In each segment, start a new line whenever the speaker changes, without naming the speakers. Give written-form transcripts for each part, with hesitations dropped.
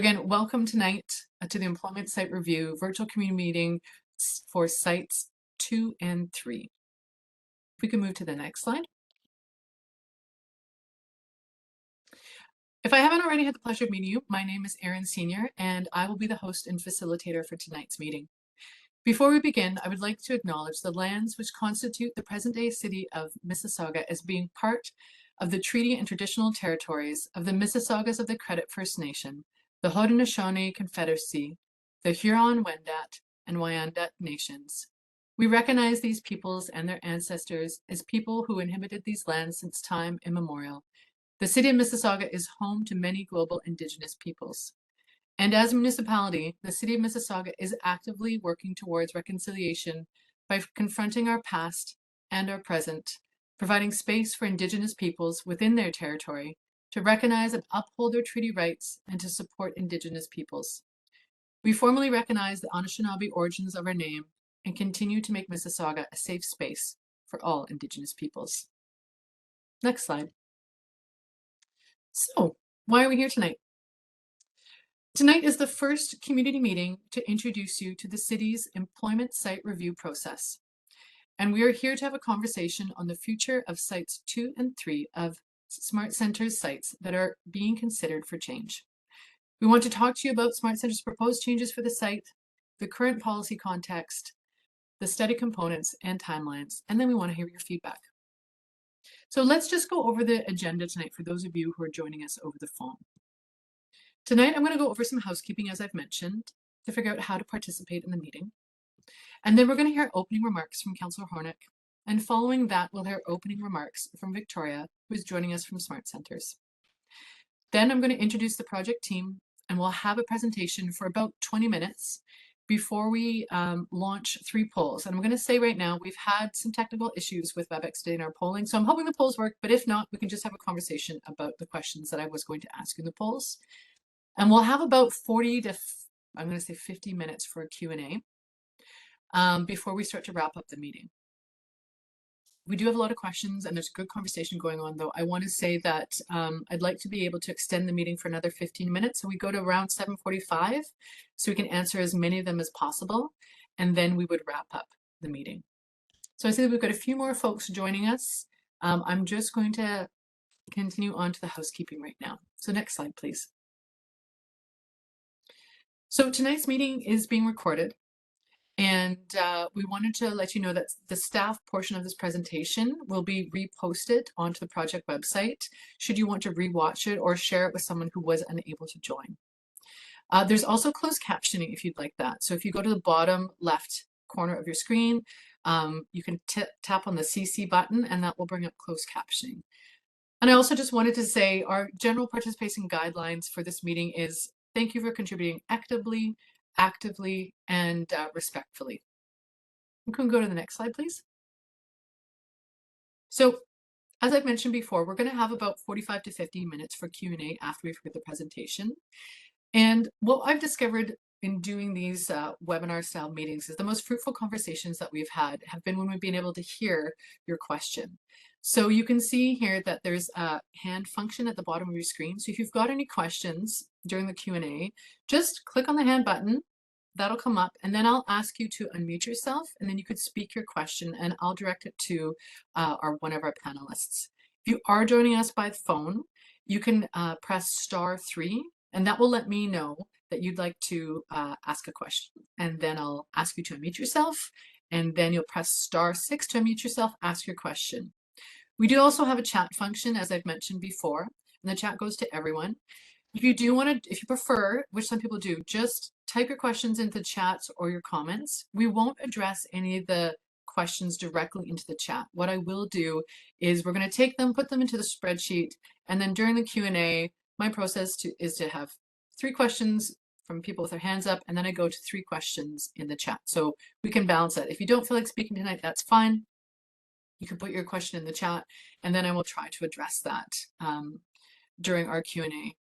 Again, welcome tonight to the Employment Site Review virtual community meeting for sites 2 and 3. If we can move to the next slide. If I haven't already had the pleasure of meeting you, my name is Erin Senior, and I will be the host and facilitator for tonight's meeting. Before we begin, I would like to acknowledge the lands which constitute the present-day City of Mississauga as being part of the treaty and traditional territories of the Mississaugas of the Credit First Nation, the Haudenosaunee Confederacy, the Huron-Wendat, and Wyandot nations. We recognize these peoples and their ancestors as people who inhabited these lands since time immemorial. The City of Mississauga is home to many global Indigenous peoples. And as a municipality, the City of Mississauga is actively working towards reconciliation by confronting our past and our present, providing space for Indigenous peoples within their territory to recognize and uphold their treaty rights and to support Indigenous peoples. We formally recognize the Anishinaabe origins of our name and continue to make Mississauga a safe space for all Indigenous peoples. Next slide. So, why are we here tonight? Tonight is the first community meeting to introduce you to the city's employment site review process. And we are here to have a conversation on the future of sites 2 and 3 of Smart Centres sites that are being considered for change. We want to talk to you about Smart Centres' proposed changes for the site, the current policy context, the study components and timelines, and then we want to hear your feedback. So let's just go over the agenda tonight for those of you who are joining us over the phone. Tonight, I'm going to go over some housekeeping, as I've mentioned, to figure out how to participate in the meeting. And then we're going to hear opening remarks from Councillor Hornick. And following that, we'll hear opening remarks from Victoria, who is joining us from Smart Centres. Then I'm going to introduce the project team, and we'll have a presentation for about 20 minutes before we launch 3 polls. And I'm going to say right now, we've had some technical issues with WebEx today in our polling, so I'm hoping the polls work, but if not, we can just have a conversation about the questions that I was going to ask in the polls. And we'll have about 40 to, I'm going to say 50 minutes for a Q&A before we start to wrap up the meeting. We do have a lot of questions and there's a good conversation going on, though. I want to say that I'd like to be able to extend the meeting for another 15 minutes. So we go to around 7:45 so we can answer as many of them as possible. And then we would wrap up the meeting. So I see that we've got a few more folks joining us. I'm just going to continue on to the housekeeping right now. So next slide, please. So tonight's meeting is being recorded. And we wanted to let you know that the staff portion of this presentation will be reposted onto the project website should you want to rewatch it or share it with someone who was unable to join. There's also closed captioning if you'd like that. So if you go to the bottom left corner of your screen, you can tap on the CC button and that will bring up closed captioning. And I also just wanted to say our general participation guidelines for this meeting is thank you for contributing actively, and respectfully. You can go to the next slide, please. So, as I've mentioned before, we're going to have about 45 to 50 minutes for Q&A after we've heard the presentation. And what I've discovered in doing these webinar-style meetings is the most fruitful conversations that we've had have been when we've been able to hear your question. So you can see here that there's a hand function at the bottom of your screen. So if you've got any questions during the Q&A, just click on the hand button. That'll come up, and then I'll ask you to unmute yourself, and then you could speak your question, and I'll direct it to one of our panelists. If you are joining us by phone, you can press *3, and that will let me know that you'd like to ask a question. And then I'll ask you to unmute yourself, and then you'll press *6 to unmute yourself, ask your question. We do also have a chat function, as I've mentioned before, and the chat goes to everyone. If you do want to, if you prefer, which some people do, just type your questions into the chat or your comments. We won't address any of the questions directly into the chat. What I will do is we're going to take them, put them into the spreadsheet, and then during the Q&A, my process is to have 3 questions from people with their hands up, and then I go to 3 questions in the chat. So we can balance that. If you don't feel like speaking tonight, that's fine. You can put your question in the chat, and then I will try to address that during our Q&A.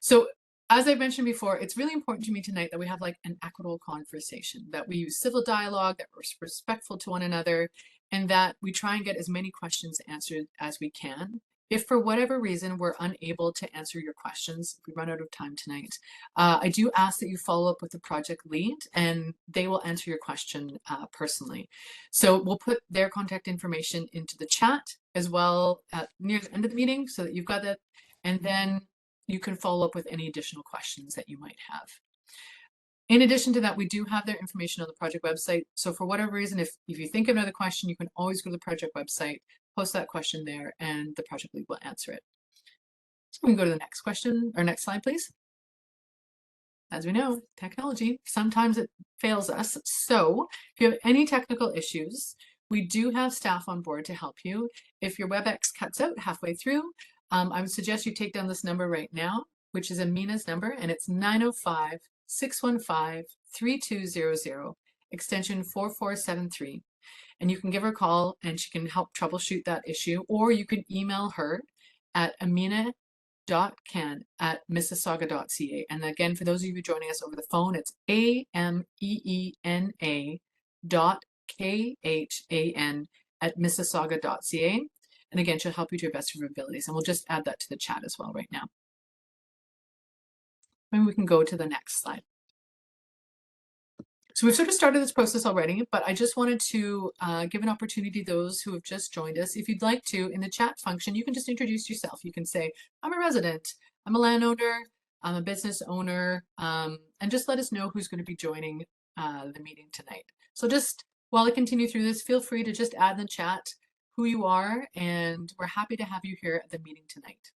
So as I mentioned before, it's really important to me tonight that we have like an equitable conversation, that we use civil dialogue, that we're respectful to one another, and that we try and get as many questions answered as we can If for whatever reason we're unable to answer your questions, if we run out of time tonight, I do ask that you follow up with the project lead and they will answer your question personally. So we'll put their contact information into the chat as well at near the end of the meeting so that you've got that. And then you can follow up with any additional questions that you might have. In addition to that, we do have their information on the project website. So for whatever reason, if you think of another question, you can always go to the project website, post that question there, and the project lead will answer it. So we can go to the next question, or next slide, please. As we know, technology, sometimes it fails us. So if you have any technical issues, we do have staff on board to help you. If your WebEx cuts out halfway through, I would suggest you take down this number right now, which is Amina's number, and it's 905-615-3200, extension 4473. And you can give her a call and she can help troubleshoot that issue, or you can email her at amina.can@mississauga.ca. And again, for those of you joining us over the phone, it's AMEENA.KHAN@mississauga.ca. And again, she'll help you to your best of her abilities. And we'll just add that to the chat as well right now. Maybe we can go to the next slide. So we've sort of started this process already, but I just wanted to give an opportunity to those who have just joined us. If you'd like to, in the chat function, you can just introduce yourself. You can say, I'm a resident, I'm a landowner, I'm a business owner, and just let us know who's going to be joining the meeting tonight. So just while I continue through this, feel free to just add in the chat who you are, and we're happy to have you here at the meeting tonight.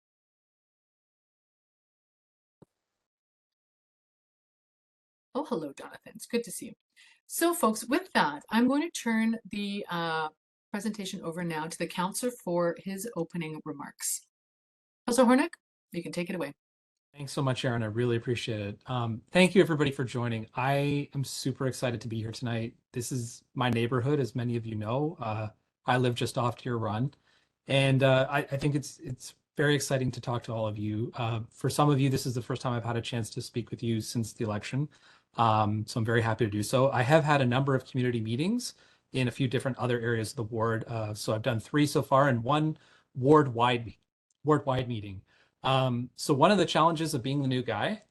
Oh, hello, Jonathan. It's good to see you. So folks, with that, I'm going to turn the presentation over now to the counselor for his opening remarks. Councillor Hornick, you can take it away.
Thanks so much, Erin. I really appreciate it. Thank you, everybody, for joining. I am super excited to be here tonight. This is my neighborhood, as many of you know. I live just off Deer Run, and I think it's very exciting to talk to all of you. For some of you, this is the first time I've had a chance to speak with you since the election, so I'm very happy to do so. I have had a number of community meetings in a few different other areas of the ward, so I've done 3 so far and 1 ward-wide meeting. So one of the challenges of being the new guy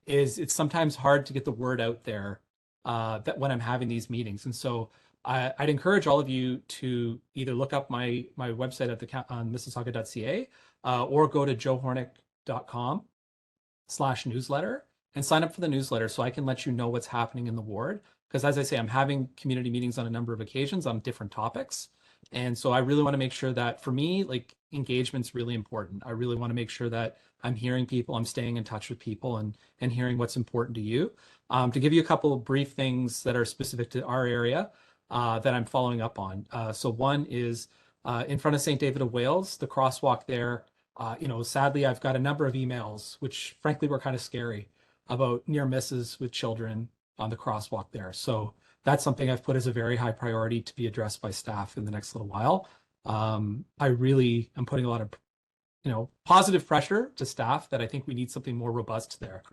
is it's sometimes hard to get the word out there that when I'm having these meetings. And so I'd encourage all of you to either look up my website at on mississauga.ca or go to joehornick.com/newsletter and sign up for the newsletter so I can let you know what's happening in the ward. Because as I say, I'm having community meetings on a number of occasions on different topics. And so I really want to make sure that for me, like, engagement's really important. I really want to make sure that I'm hearing people, I'm staying in touch with people and hearing what's important to you. To give you a couple of brief things that are specific to our area that I'm following up on. So one is in front of St. David of Wales, the crosswalk there. Sadly, I've got a number of emails, which frankly were kind of scary, about near misses with children on the crosswalk there. So that's something I've put as a very high priority to be addressed by staff in the next little while. I really am putting a lot of, positive pressure to staff that I think we need something more robust there.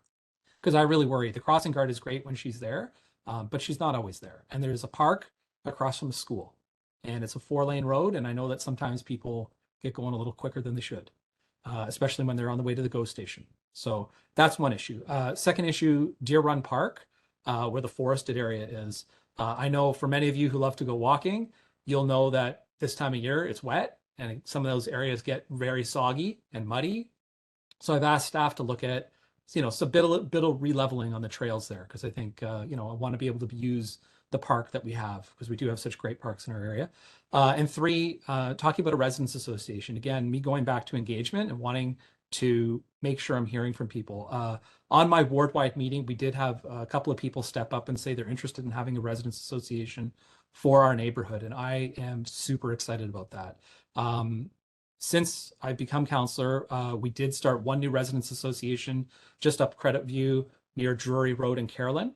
Because I really worry. The crossing guard is great when she's there, but she's not always there. And there's a park across from the school, and it's a 4-lane road. And I know that sometimes people get going a little quicker than they should, especially when they're on the way to the GO station. So that's one issue. Second issue, Deer Run Park, where the forested area is. I know for many of you who love to go walking, you'll know that this time of year it's wet and some of those areas get very soggy and muddy. So I've asked staff to look at, some bit of re-leveling on the trails there, because I think, I want to be able to use the park that we have, because we do have such great parks in our area. And 3, talking about a residents association. Again, me going back to engagement and wanting to make sure I'm hearing from people. On my ward-wide meeting, we did have a couple of people step up and say they're interested in having a residents association for our neighborhood, and I am super excited about that. Since I've become counselor, we did start one new residents association just up Credit View near Drury Road in Carolyn.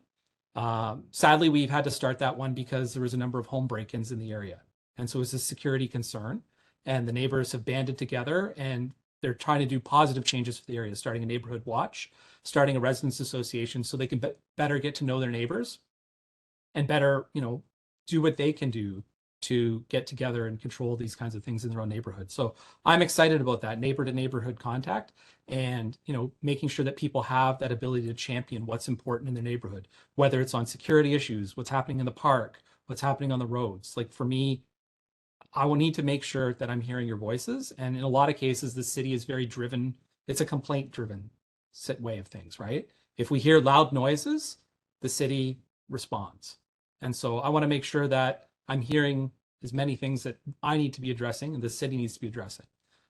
Sadly, we've had to start that one because there was a number of home break-ins in the area, and so it's a security concern, and the neighbors have banded together and they're trying to do positive changes for the area, starting a neighborhood watch, starting a residents association so they can better get to know their neighbors and better, do what they can do to get together and control these kinds of things in their own neighborhood. So I'm excited about that neighbor to neighborhood contact, and making sure that people have that ability to champion what's important in their neighborhood, whether it's on security issues, what's happening in the park, what's happening on the roads. Like for me, I will need to make sure that I'm hearing your voices. And in a lot of cases, the city is very driven. It's a complaint driven way of things, right? If we hear loud noises, the city responds. And so I want to make sure that I'm hearing as many things that I need to be addressing and the city needs to be addressing.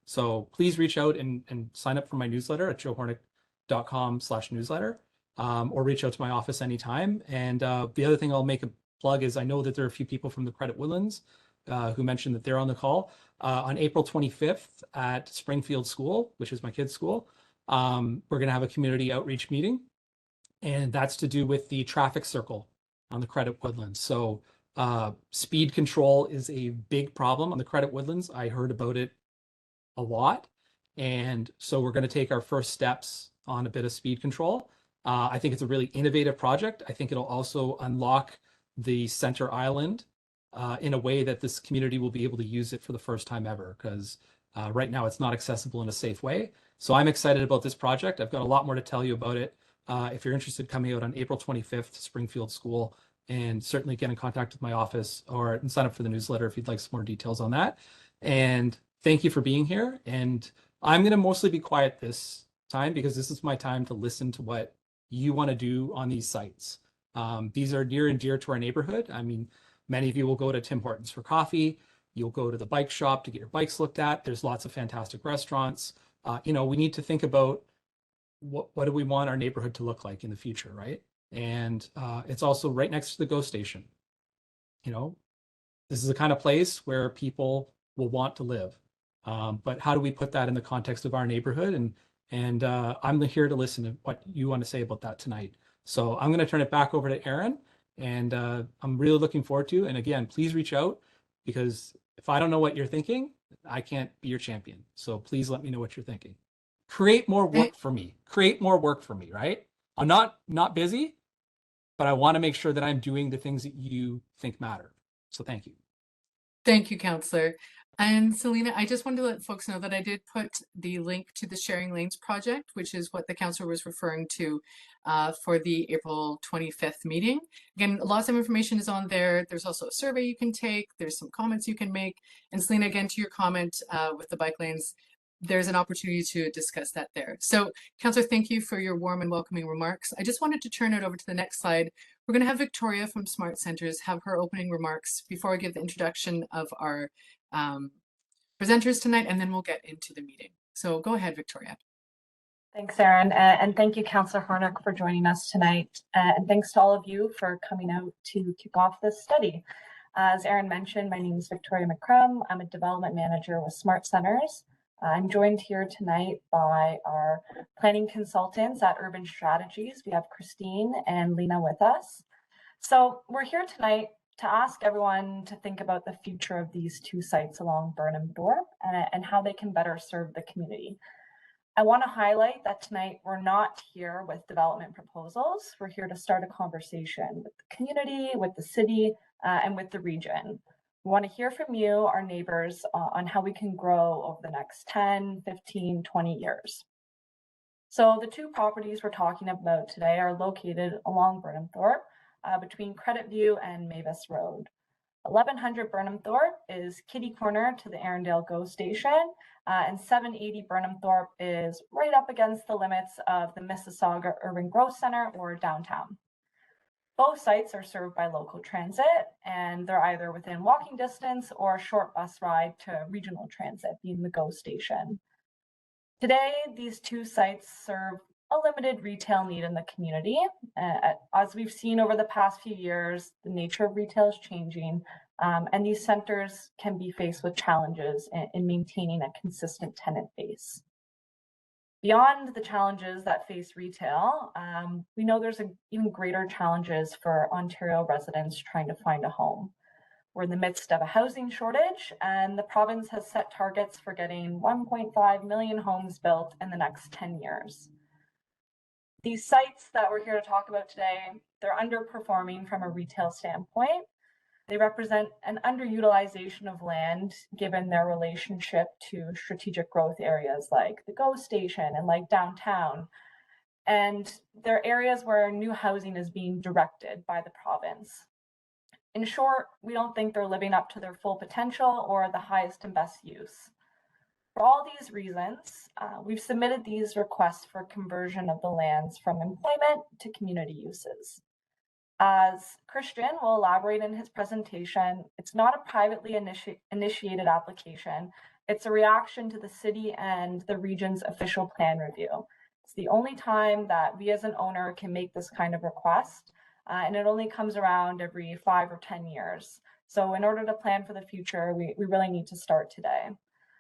So please reach out and sign up for my newsletter at joehornick.com/newsletter, or reach out to my office anytime. And the other thing I'll make a plug is I know that there are a few people from the Credit Woodlands who mentioned that they're on the call. On April 25th at Springfield School, which is my kid's school, we're going to have a community outreach meeting, and that's to do with the traffic circle on the Credit Woodlands. So speed control is a big problem on the Credit Woodlands. I heard about it a lot, and so we're going to take our first steps on a bit of speed control. I think it's a really innovative project. I think it'll also unlock the center island in a way that this community will be able to use it for the first time ever, because right now it's not accessible in a safe way. So I'm excited about this project. I've got a lot more to tell you about it. If you're interested, coming out on April 25th, Springfield School, and certainly get in contact with my office or sign up for the newsletter if you'd like some more details on that. And thank you for being here. And I'm going to mostly be quiet this time because this is my time to listen to what you want to do on these sites. These are near and dear to our neighborhood. I mean, many of you will go to Tim Hortons for coffee. You'll go to the bike shop to get your bikes looked at. There's lots of fantastic restaurants. We need to think about what do we want our neighborhood to look like in the future, right? And it's also right next to the GO station. This is the kind of place where people will want to live. But how do we put that in the context of our neighborhood? And I'm here to listen to what you want to say about that tonight. So I'm going to turn it back over to Aaron, and I'm really looking forward to. And again, please reach out, because if I don't know what you're thinking, I can't be your champion. So please let me know what you're thinking. Create more work for me. Create more work for me, right? I'm not busy, but I want to make sure that I'm doing the things that you think matter. So thank you.
Thank you, Councillor. And Selena, I just wanted to let folks know that I did put the link to the Sharing Lanes project, which is what the councillor was referring to for the April 25th meeting. Again, lots of information is on there. There's also a survey you can take. There's some comments you can make. And Selena, again, to your comment with the bike lanes, there's an opportunity to discuss that there. So, Councillor, thank you for your warm and welcoming remarks. I just wanted to turn it over to the next slide. We're going to have Victoria from Smart Centres have her opening remarks before I give the introduction of our presenters tonight, and then we'll get into the meeting. So go ahead, Victoria.
Thanks, Erin, and thank you, Councillor Hornick, for joining us tonight. And thanks to all of you for coming out to kick off this study. As Erin mentioned, my name is Victoria McCrum. I'm a development manager with Smart Centres. I'm joined here tonight by our planning consultants at Urban Strategies. We have Christine and Lena with us. So we're here tonight to ask everyone to think about the future of these two sites along Burnhamthorpe and how they can better serve the community. I want to highlight that tonight we're not here with development proposals. We're here to start a conversation with the community, with the city, and with the region. We want to hear from you, our neighbors, on how we can grow over the next 10, 15, 20 years. So the two properties we're talking about today are located along Burnhamthorpe, between Credit View and Mavis Road. 1100 Burnhamthorpe is kitty corner to the Erindale GO station, and 780 Burnhamthorpe is right up against the limits of the Mississauga Urban Growth Center or downtown. Both sites are served by local transit, and they're either within walking distance or a short bus ride to regional transit, being the GO station. Today, these two sites serve a limited retail need in the community. As we've seen over the past few years, the nature of retail is changing, and these centers can be faced with challenges in maintaining a consistent tenant base. Beyond the challenges that face retail, we know there's even greater challenges for Ontario residents trying to find a home. We're in the midst of a housing shortage, and the province has set targets for getting 1.5 million homes built in the next 10 years. These sites that we're here to talk about today, they're underperforming from a retail standpoint. They represent an underutilization of land given their relationship to strategic growth areas like the GO station and like downtown. And they're areas where new housing is being directed by the province. In short, we don't think they're living up to their full potential or the highest and best use. For all these reasons, we've submitted these requests for conversion of the lands from employment to community uses. As Christian will elaborate in his presentation, it's not a privately initiated application. It's a reaction to the city and the region's official plan review. It's the only time that we as an owner can make this kind of request, and it only comes around every 5 or 10 years. So in order to plan for the future, we really need to start today.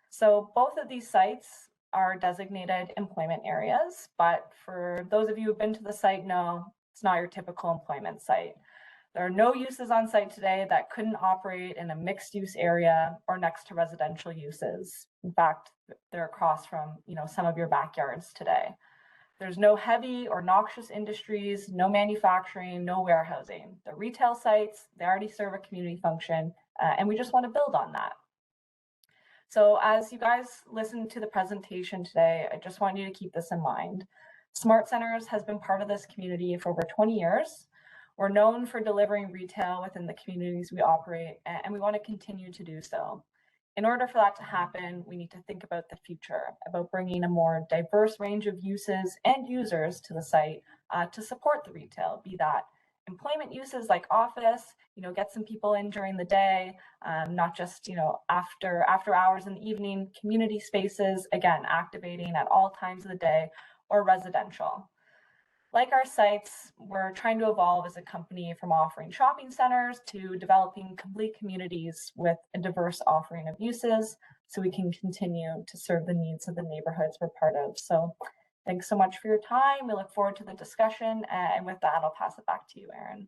So both of these sites are designated employment areas, but for those of you who've been to the site know, it's not your typical employment site. There are no uses on site today that couldn't operate in a mixed use area or next to residential uses. In fact, they're across from some of your backyards today. There's no heavy or noxious industries, no manufacturing, no warehousing. The retail sites, they already serve a community function, and we just want to build on that. So as you guys listen to the presentation today, I just want you to keep this in mind. Smart Centers has been part of this community for over 20 years. We're known for delivering retail within the communities we operate, and we want to continue to do so. In order for that to happen, we need to think about the future, about bringing a more diverse range of uses and users to the site to support the retail, be that employment uses like office, get some people in during the day, not just, after hours in the evening, community spaces, again, activating at all times of the day, or residential. Like our sites, we're trying to evolve as a company from offering shopping centers to developing complete communities with a diverse offering of uses so we can continue to serve the needs of the neighborhoods we're part of. So thanks so much for your time. We look forward to the discussion. And with that, I'll pass it back to you, Erin.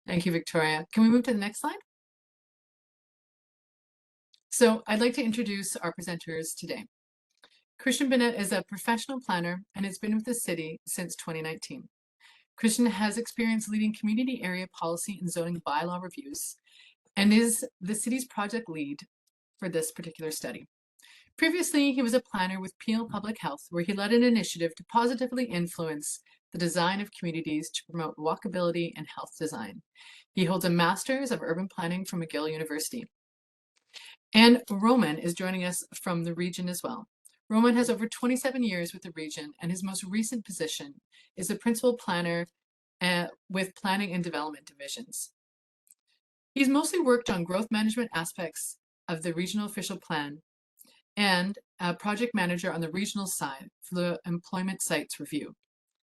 Thank you, Victoria. Can we move to the next slide? So I'd like to introduce our presenters today. Christian Bennett is a professional planner and has been with the city since 2019. Christian has experience leading community area policy and zoning bylaw reviews and is the city's project lead for this particular study. Previously, he was a planner with Peel Public Health, where he led an initiative to positively influence the design of communities to promote walkability and health design. He holds a Master's of Urban Planning from McGill University. And Roman is joining us from the region as well. Roman has over 27 years with the region, and his most recent position is a principal planner with planning and development divisions. He's mostly worked on growth management aspects of the regional official plan and a project manager on the regional side for the employment sites review.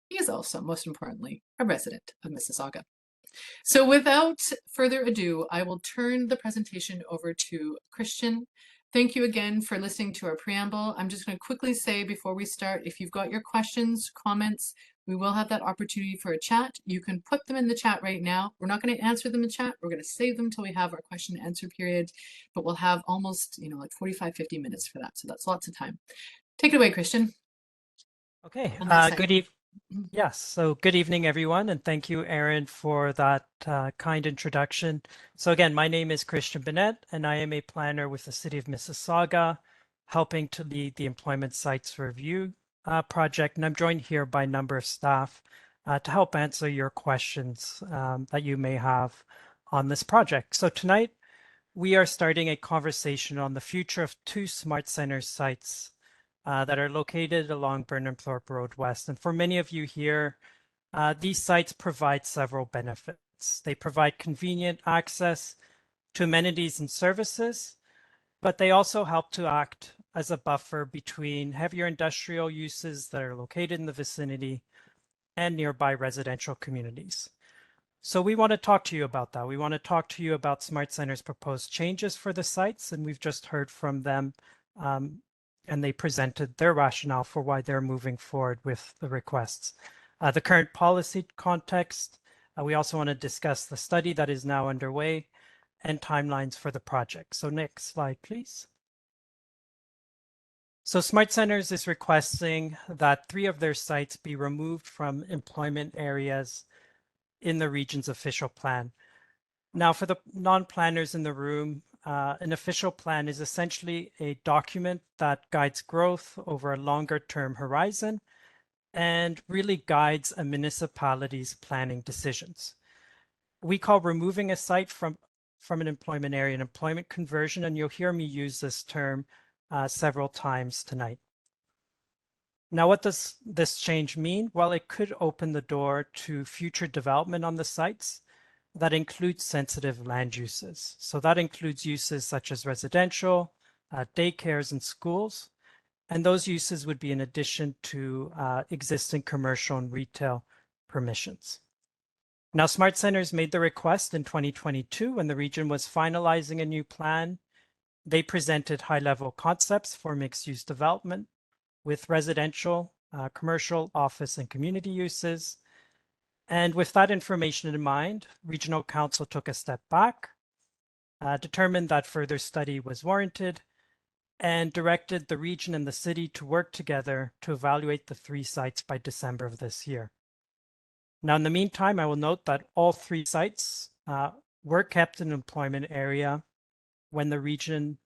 He is also, most importantly, a resident of Mississauga. So without further ado, I will turn the presentation over to Christian. Thank you again for listening to our preamble. I'm just going to quickly say before we start, if you've got your questions, comments, we will have that opportunity for a chat. You can put them in the chat right now. We're not going to answer them in chat. We're going to save them until we have our question and answer period, but we'll have almost, like 45, 50 minutes for that. So that's lots of time. Take it away, Christian.
Okay, good evening, everyone, and thank you, Erin, for that kind introduction. So again, my name is Christian Bennett, and I am a planner with the City of Mississauga, helping to lead the Employment Sites Review project, and I'm joined here by a number of staff to help answer your questions that you may have on this project. So tonight, we are starting a conversation on the future of 2 Smart Centers sites that are located along Burnhamthorpe Road West. And for many of you here, these sites provide several benefits. They provide convenient access to amenities and services, but they also help to act as a buffer between heavier industrial uses that are located in the vicinity and nearby residential communities. So we want to talk to you about that. We want to talk to you about Smart Center's proposed changes for the sites, and we've just heard from them and they presented their rationale for why they're moving forward with the requests. The current policy context, we also want to discuss the study that is now underway and timelines for the project. So next slide, please. So Smart Centers is requesting that 3 of their sites be removed from employment areas in the region's official plan. Now, for the non-planners in the room, an official plan is essentially a document that guides growth over a longer term horizon and really guides a municipality's planning decisions. We call removing a site from an employment area an employment conversion, and you'll hear me use this term several times tonight. Now, what does this change mean? Well, it could open the door to future development on the sites that includes sensitive land uses. So that includes uses such as residential, daycares, and schools. And those uses would be in addition to existing commercial and retail permissions. Now, Smart Centers made the request in 2022 when the region was finalizing a new plan. They presented high-level concepts for mixed-use development with residential, commercial, office, and community uses. And with that information in mind, Regional Council took a step back, determined that further study was warranted, and directed the region and the city to work together to evaluate the 3 sites by December of this year. Now, in the meantime, I will note that all 3 sites were kept in an employment area when the region,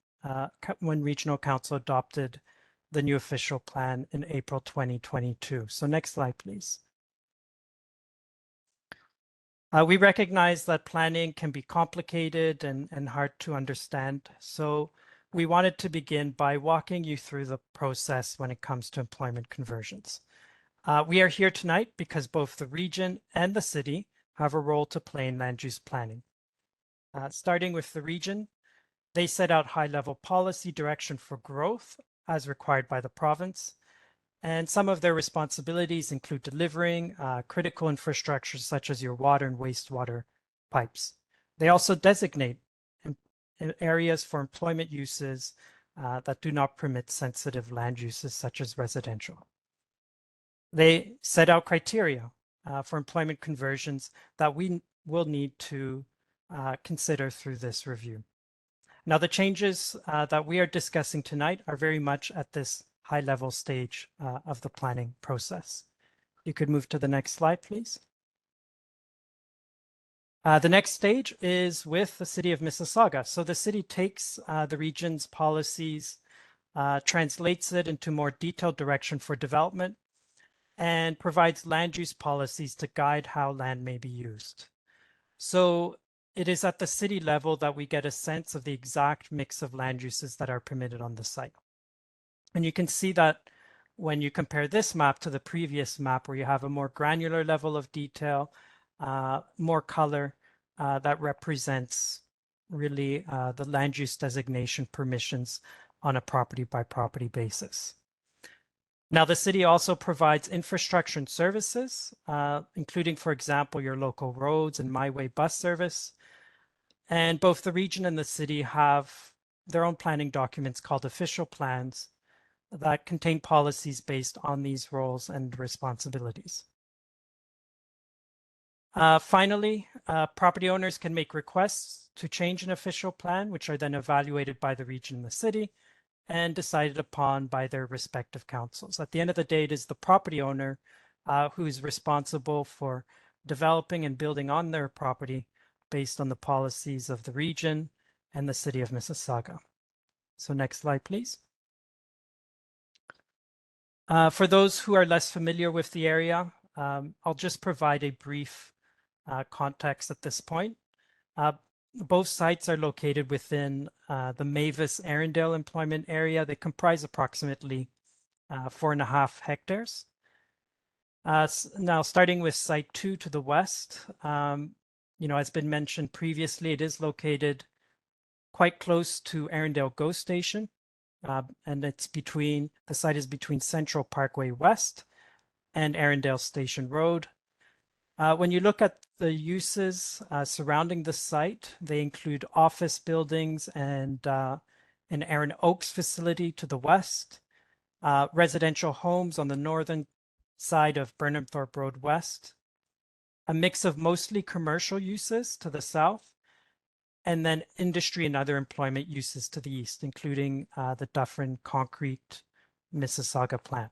when Regional Council adopted the new official plan in April 2022. So next slide, please. We recognize that planning can be complicated and hard to understand. So we wanted to begin by walking you through the process when it comes to employment conversions. We are here tonight because both the region and the city have a role to play in land use planning. Starting with the region, they set out high-level policy direction for growth as required by the province. And some of their responsibilities include delivering critical infrastructure such as your water and wastewater pipes. They also designate areas for employment uses that do not permit sensitive land uses such as residential. They set out criteria for employment conversions that we will need to consider through this review. Now, the changes that we are discussing tonight are very much at this high-level stage of the planning process. You could move to the next slide, please. The next stage is with the City of Mississauga. So the city takes the region's policies, translates it into more detailed direction for development, and provides land use policies to guide how land may be used. So it is at the city level that we get a sense of the exact mix of land uses that are permitted on the site. And you can see that when you compare this map to the previous map, where you have a more granular level of detail, more color, that represents really the land use designation permissions on a property by property basis. Now, the city also provides infrastructure and services, including, for example, your local roads and MyWay bus service. And both the region and the city have their own planning documents called official plans that contain policies based on these roles and responsibilities. Finally, property owners can make requests to change an official plan, which are then evaluated by the region and the city and decided upon by their respective councils. At the end of the day, it is the property owner who is responsible for developing and building on their property based on the policies of the region and the City of Mississauga. So next slide, please. For those who are less familiar with the area, I'll just provide a brief context at this point. Both sites are located within the Mavis-Erindale Employment Area. They comprise approximately 4.5 hectares. Now, starting with Site 2 to the west, as been mentioned previously, it is located quite close to Erindale GO Station, and the site is between Central Parkway West and Erindale Station Road. When you look at the uses surrounding the site, they include office buildings and an Erin Oaks facility to the west, residential homes on the northern side of Burnhamthorpe Road West, a mix of mostly commercial uses to the south, and then industry and other employment uses to the east, including the Dufferin Concrete Mississauga plant.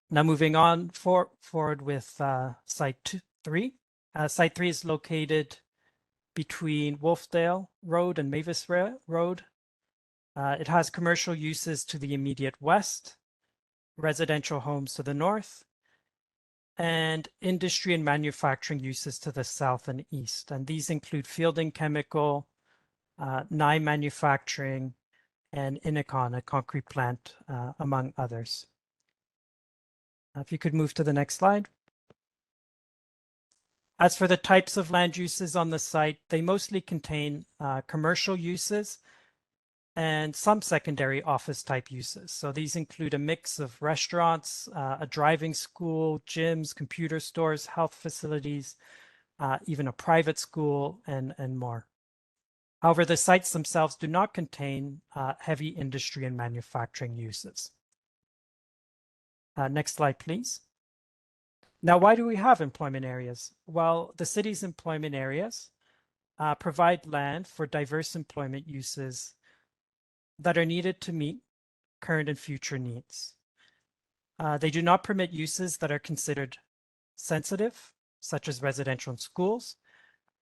Now moving on forward with Site 3. Site 3 is located between Wolfdale Road and Mavis-Erindale Road. It has commercial uses to the immediate west, residential homes to the north, and industry and manufacturing uses to the south and east. And these include Fielding Chemical, Nye Manufacturing, and Innicon, a concrete plant, among others. If you could move to the next slide. As for the types of land uses on the site, they mostly contain commercial uses and some secondary office type uses. So these include a mix of restaurants, a driving school, gyms, computer stores, health facilities, even a private school, and more. However, the sites themselves do not contain heavy industry and manufacturing uses. Next slide, please. Now, why do we have employment areas? Well, the city's employment areas provide land for diverse employment uses that are needed to meet current and future needs. They do not permit uses that are considered sensitive, such as residential and schools,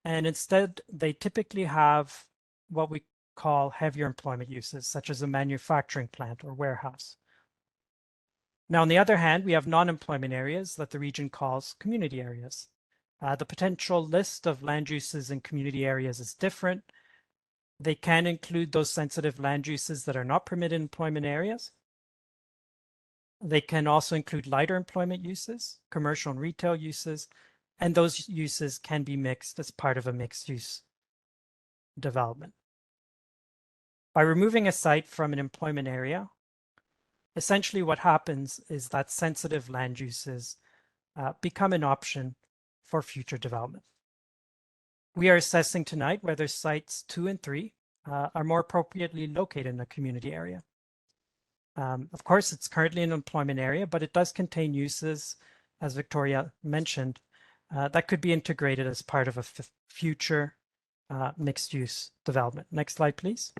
and instead they typically have what we call heavier employment uses, such as a manufacturing plant or warehouse. Now, on the other hand, we have non-employment areas that the region calls community areas. The potential list of land uses in community areas is different. They can include those sensitive land uses that are not permitted in employment areas. They can also include lighter employment uses, commercial and retail uses, and those uses can be mixed as part of a mixed-use development. By removing a site from an employment area, essentially what happens is that sensitive land uses become an option for future development. We are assessing tonight whether sites 2 and 3 are more appropriately located in a community area. Of course, it's currently an employment area, but it does contain uses, as Victoria mentioned, that could be integrated as part of a future mixed-use development. Next slide, please.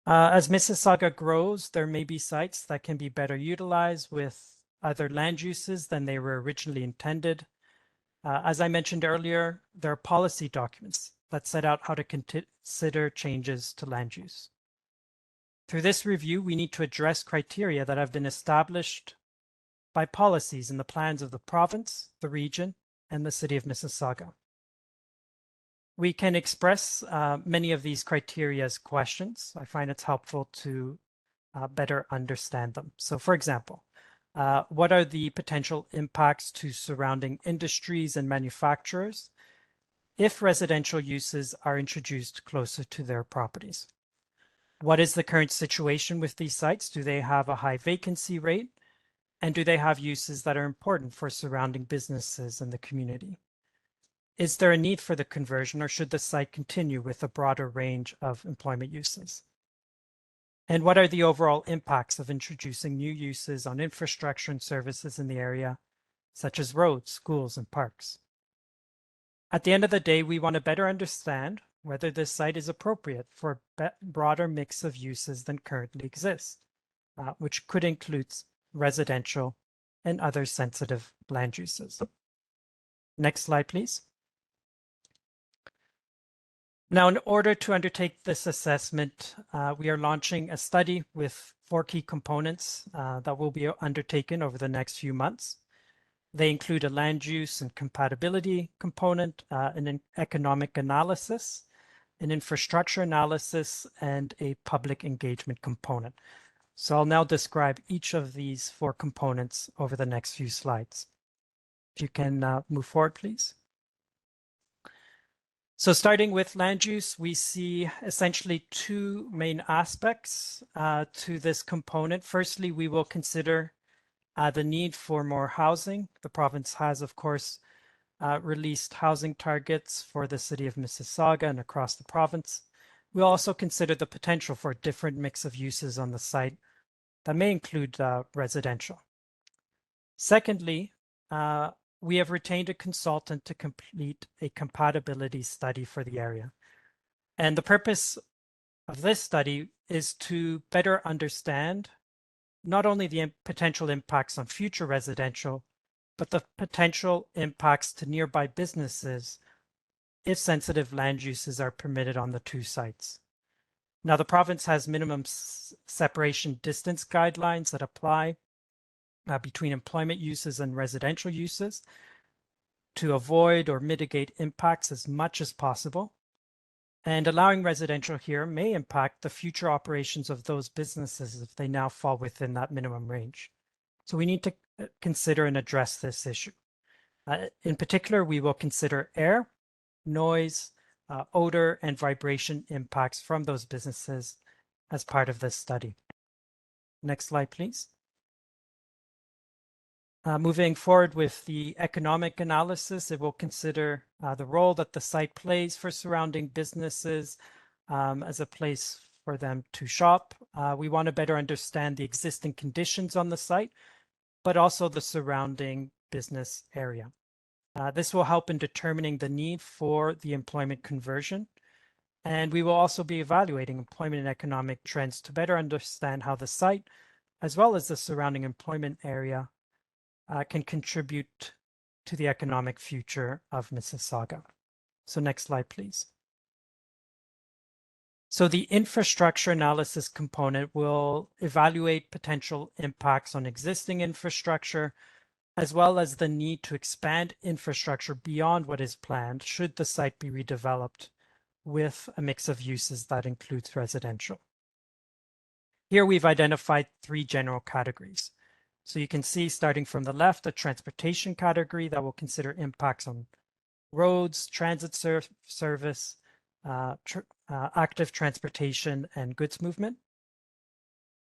As Mississauga grows, there may be sites that can be better utilized with other land uses than they were originally intended. As I mentioned earlier, there are policy documents that set out how to consider changes to land use. Through this review, we need to address criteria that have been established by policies in the plans of the province, the region, and the City of Mississauga. We can express many of these criteria as questions. I find it's helpful to better understand them. So for example, what are the potential impacts to surrounding industries and manufacturers if residential uses are introduced closer to their properties? What is the current situation with these sites? Do they have a high vacancy rate? And do they have uses that are important for surrounding businesses in the community? Is there a need for the conversion, or should the site continue with a broader range of employment uses? And what are the overall impacts of introducing new uses on infrastructure and services in the area, such as roads, schools, and parks? At the end of the day, we want to better understand whether this site is appropriate for a broader mix of uses than currently exist, which could include residential and other sensitive land uses. Next slide, please. Now, in order to undertake this assessment, we are launching a study with 4 key components that will be undertaken over the next few months. They include a land use and compatibility component, an economic analysis, an infrastructure analysis, and a public engagement component. So I'll now describe each of these 4 components over the next few slides. If you can move forward, please. So starting with land use, we see essentially 2 main aspects to this component. Firstly, we will consider the need for more housing. The province has, of course, released housing targets for the City of Mississauga and across the province. We'll also consider the potential for a different mix of uses on the site that may include residential. Secondly, we have retained a consultant to complete a compatibility study for the area. And the purpose of this study is to better understand not only the potential impacts on future residential, but the potential impacts to nearby businesses if sensitive land uses are permitted on the two sites. Now, the province has minimum separation distance guidelines that apply between employment uses and residential uses to avoid or mitigate impacts as much as possible. And allowing residential here may impact the future operations of those businesses if they now fall within that minimum range. So we need to consider and address this issue. In particular, we will consider air, noise, odor, and vibration impacts from those businesses as part of this study. Next slide, please. Moving forward with the economic analysis, it will consider the role that the site plays for surrounding businesses as a place for them to shop. We want to better understand the existing conditions on the site, but also the surrounding business area. This will help in determining the need for the employment conversion. And we will also be evaluating employment and economic trends to better understand how the site, as well as the surrounding employment area, can contribute to the economic future of Mississauga. So next slide, please. So the infrastructure analysis component will evaluate potential impacts on existing infrastructure, as well as the need to expand infrastructure beyond what is planned should the site be redeveloped with a mix of uses that includes residential. Here we've identified three general categories. So you can see, starting from the left, a transportation category that will consider impacts on roads, transit service, active transportation, and goods movement.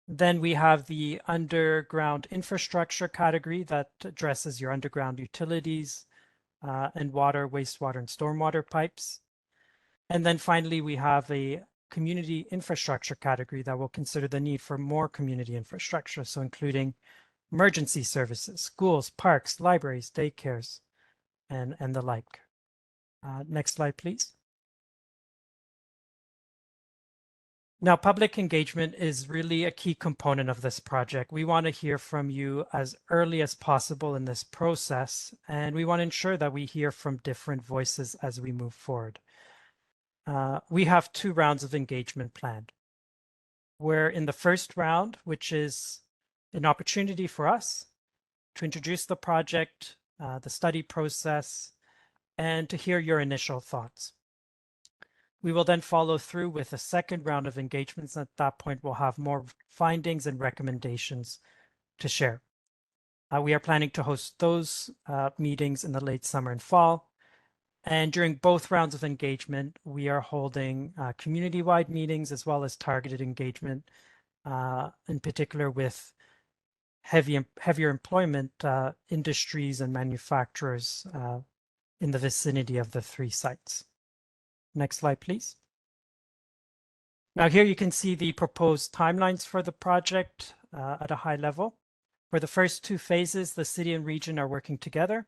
Then we have the underground infrastructure category that addresses your underground utilities and water, wastewater, and stormwater pipes. And then finally, we have a community infrastructure category that will consider the need for more community infrastructure, so including emergency services, schools, parks, libraries, daycares, and the like. Next slide, please. Now, public engagement is really a key component of this project. We want to hear from you as early as possible in this process, and we want to ensure that we hear from different voices as we move forward. We have 2 rounds of engagement planned. We're in the first round, which is an opportunity for us to introduce the project, the study process, and to hear your initial thoughts. We will then follow through with a second round of engagements. At that point, we'll have more findings and recommendations to share. We are planning to host those meetings in the late summer and fall. And during both rounds of engagement, we are holding community-wide meetings as well as targeted engagement, in particular with heavier employment industries and manufacturers in the vicinity of the 3 sites. Next slide, please. Now here you can see the proposed timelines for the project at a high level. For the first 2 phases, the city and region are working together.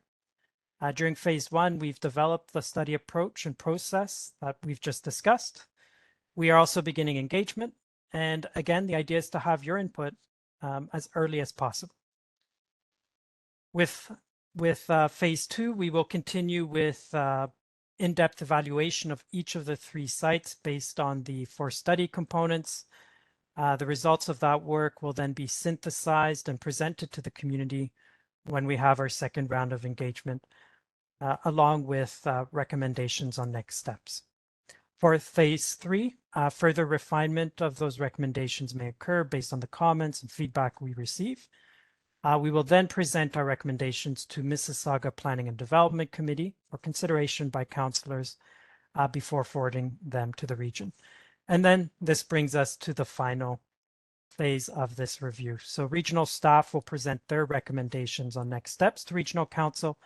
During phase 1, we've developed the study approach and process that we've just discussed. We are also beginning engagement. And again, the idea is to have your input as early as possible. With phase 2, we will continue with in-depth evaluation of each of the 3 sites based on the 4 study components. The results of that work will then be synthesized and presented to the community when we have our second round of engagement, along with recommendations on next steps. For phase 3, further refinement of those recommendations may occur based on the comments and feedback we receive. We will then present our recommendations to Mississauga Planning and Development Committee for consideration by councillors before forwarding them to the region. And then this brings us to the final phase of this review. So regional staff will present their recommendations on next steps to regional council,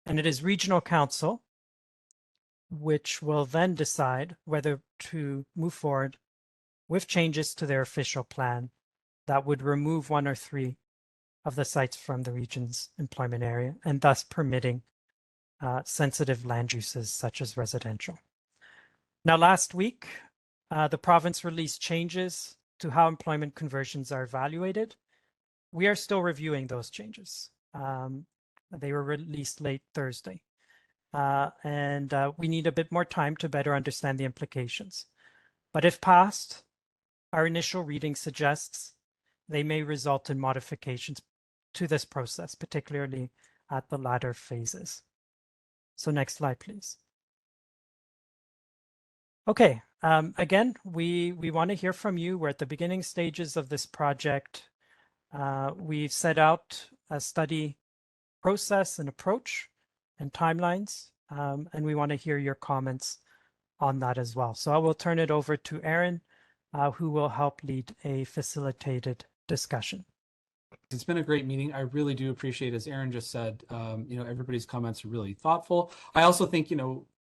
and it is regional council which will then decide whether to move forward with changes to their official plan that would remove 1 or 3 of the sites from the region's employment area, and thus permitting sensitive land uses such as residential. Now, last week, the province released changes to how employment conversions are evaluated. We are still reviewing those changes. They were released late Thursday. And we need a bit more time to better understand the implications. But if passed, our initial reading suggests they may result in modifications to this process, particularly at the latter phases. So next slide, please. Okay, again, we want to hear from you. We're at the beginning stages of this project. We've set out a study process and approach and timelines, and we want to hear your comments on that as well. So I will turn it over to Aaron, who will help lead a facilitated discussion.
It's been a great meeting. I really do appreciate, as Aaron just said, everybody's comments are really thoughtful. I also think,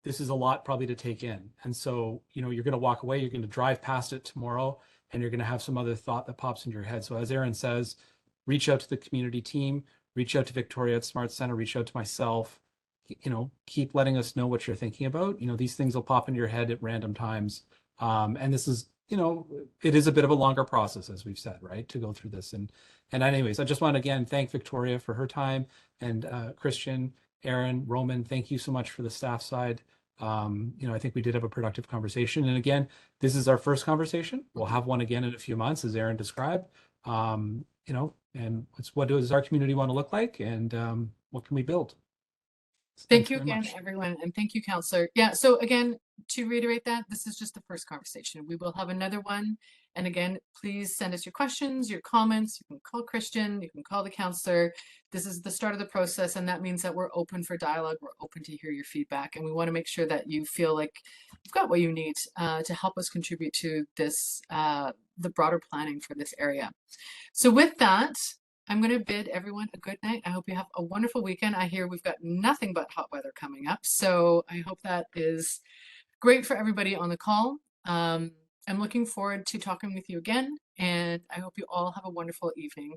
this is a lot probably to take in. And so, you're going to walk away, you're going to drive past it tomorrow, and you're going to have some other thought that pops into your head. So as Aaron says, reach out to the community team, reach out to Victoria at Smart Center, reach out to myself, keep letting us know what you're thinking about. These things will pop into your head at random times. And this is, it is a bit of a longer process, as we've said, right, to go through this. And anyways, I just want to again thank Victoria for her time, and Christian, Aaron, Roman, thank you so much for the staff side. I think we did have a productive conversation. And again, this is our first conversation. We'll have one again in a few months, as Aaron described. And what does our community want to look like, and what can we build? So
Thank you
very
again,
much.
everyone, and thank you, Counselor. Yeah, so again, to reiterate that, this is just the first conversation. We will have another one. And again, please send us your questions, your comments. You can call Christian, you can call the counselor. This is the start of the process, and that means that we're open for dialogue. We're open to hear your feedback, and we want to make sure that you feel like you've got what you need to help us contribute to this, the broader planning for this area. So with that, I'm going to bid everyone a good night. I hope you have a wonderful weekend. I hear we've got nothing but hot weather coming up, so I hope that is great for everybody on the call. I'm looking forward to talking with you again, and I hope you all have a wonderful evening.